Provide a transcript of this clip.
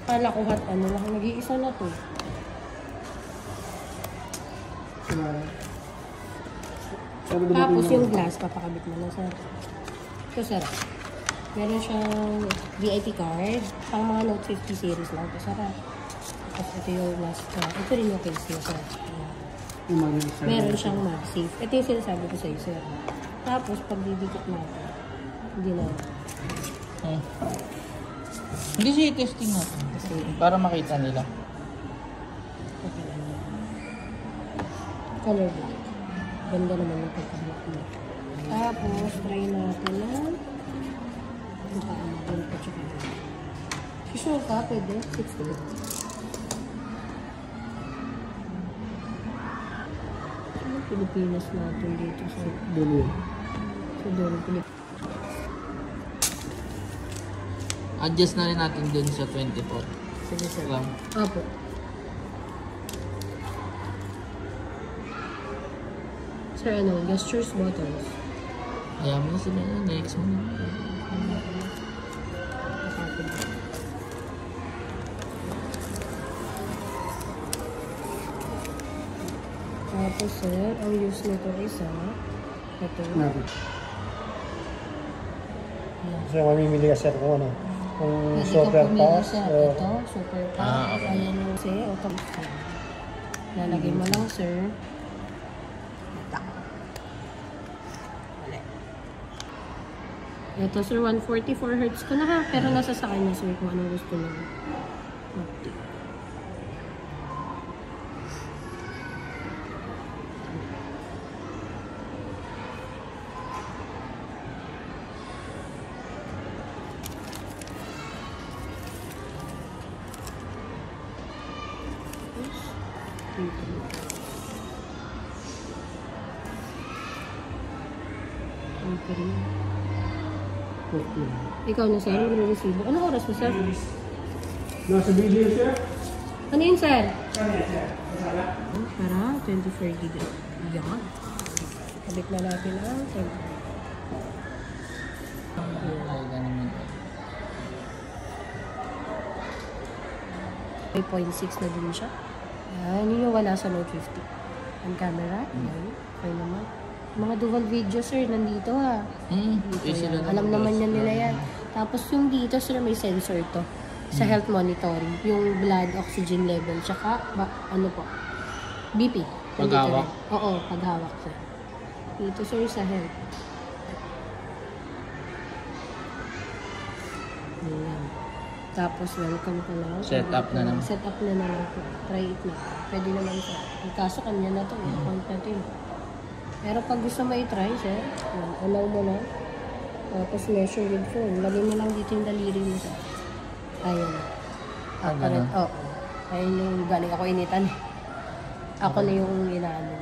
Kala ko hot ano lang. Nag-iisa na to. Tapos yung glass, papakabit mo lang, sir. Ito, sir. Meron siyang VIP card. Pang mga Note 50 series lang ito, sir. Tapos ito yung glass. Ito rin yung case niya, sir. Meron siyang MagSafe. Ito yung sinasabi ko sa'yo, sir. Tapos, pag didikit natin, hindi na. Hindi siya testing natin. Para makita nila. Okay lang yan. Color black. Ganda naman yung pagka-black niya. Tapos, try natin na makaamagin pa tsaka. Sure ka, pwede. 60. Pilipinas natin dito sa dulo. Sa dulo Pilipinas. Adjust na rin natin dun sa 24. Sige, sir. Lang. Apo. Sir, ano? Gestures buttons. Ayaw mo na sila. Next mo na. Tapos, sir, ang use nito is ito. So, mamimili ka, sir, kung ano. Kung Pwede super ka pumili, pass. sir. Ito, super pass. Okay. Ayan yung sir, automatic. Lalagay mo lang, sir. Ito, sir, 144 Hz ko na ha. Pero nasa sa kanya, sir, kung anong gusto nyo. Okay. Ikaw na, sir, magre-resibo. Anong oras mo, sir? Nasa video, sir? Ano yun, sir? Para 24 gig. Yan. Kabit na natin ang 5.6 na din siya. Yan, yun yung wala sa Note 50. Ang camera, yan. Okay naman. Mga dual video, sir, nandito ha. Dito, alam naman yan nila yan. Tapos yung dito, sir, may sensor to. Sa health monitoring. Yung blood oxygen level. Tsaka, ano po? BP. Paghawak? Oo, paghawak, sir. Dito, sir, sa health. Ayan. Tapos, welcome ka lang. Set up na naman. Set up na naman po. Try it na. Pwede naman sir. Kaso kanya na to. Account na to. Pero pag gusto mo i-try, sir, allow mo na. Tapos measure with phone. Lagay mo lang dito yung daliri mo, sir. Ayan. Ganun? Oo. Ayun yung galing ako initan. Ako na yung inaano.